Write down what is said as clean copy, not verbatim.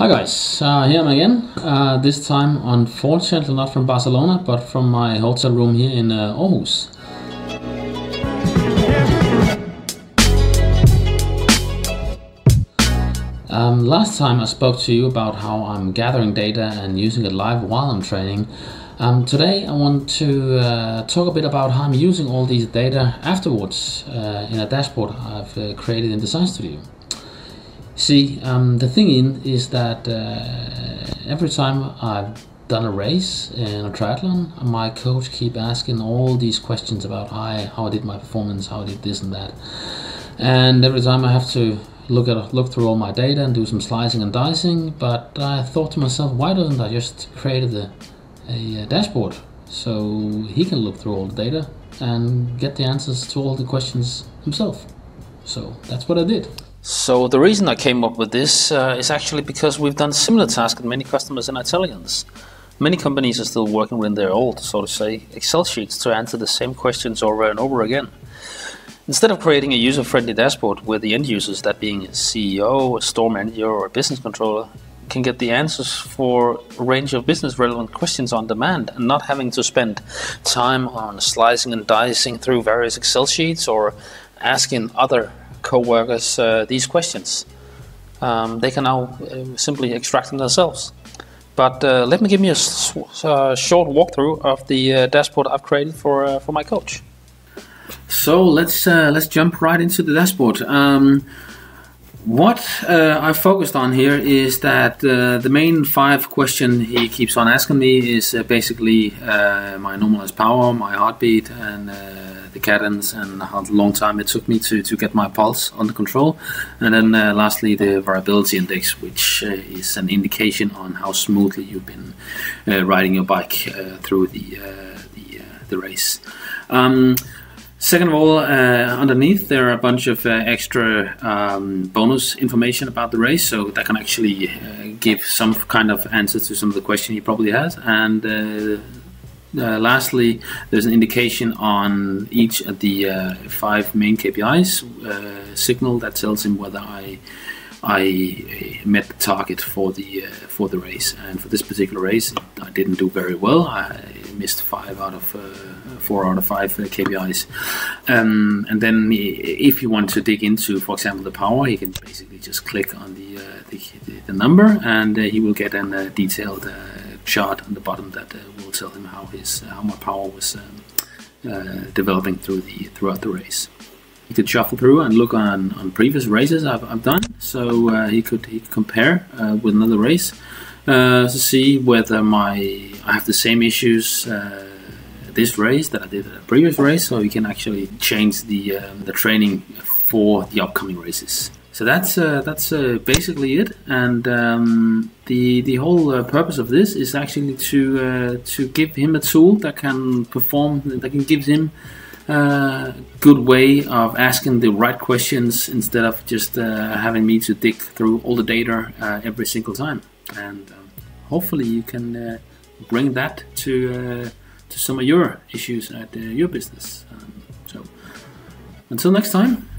Hi guys, here I'm again, this time unfortunately not from Barcelona but from my hotel room here in Aarhus. Last time I spoke to you about how I'm gathering data and using it live while I'm training. Today I want to talk a bit about how I'm using all these data afterwards in a dashboard I've created in Design Studio. See, the thing is that every time I've done a race in a triathlon, my coach keep asking all these questions about how I did my performance, how I did this and that. And every time I have to look through all my data and do some slicing and dicing, but I thought to myself, why doesn't I just create a dashboard so he can look through all the data and get the answers to all the questions himself. So that's what I did. So the reason I came up with this is actually because we've done similar tasks with many customers in Italians. Many companies are still working with their old, so to say, Excel sheets to answer the same questions over and over again. Instead of creating a user-friendly dashboard where the end users, that being a CEO, a store manager or a business controller, can get the answers for a range of business relevant questions on demand and not having to spend time on slicing and dicing through various Excel sheets or asking other co-workers these questions. They can now simply extract them themselves. But let me give you a short walkthrough of the dashboard I've created for my coach. So let's jump right into the dashboard. What I focused on here is that the main 5 questions he keeps on asking me is basically my normalized power, my heartbeat, and the cadence, and how long time it took me to get my pulse under control. And then lastly, the variability index, which is an indication on how smoothly you've been riding your bike through the race. Second of all, underneath there are a bunch of extra bonus information about the race, so that can actually give some kind of answer to some of the questions he probably has. And lastly, there's an indication on each of the 5 main KPIs, signal that tells him whether I met the target for the race. And for this particular race, I didn't do very well. I missed 4 out of 5 KPIs. And then if you want to dig into, for example, the power, you can basically just click on the number, and he will get a detailed chart on the bottom that will tell him how my power was developing throughout the race. He could shuffle through and look on previous races I've done, so he could compare with another race to see whether I have the same issues this race that I did at a previous race, so you can actually change the training for the upcoming races. So that's basically it, and the whole purpose of this is actually to give him a tool that can give him a good way of asking the right questions instead of just having me to dig through all the data every single time. And hopefully you can bring that to some of your issues at your business. So until next time.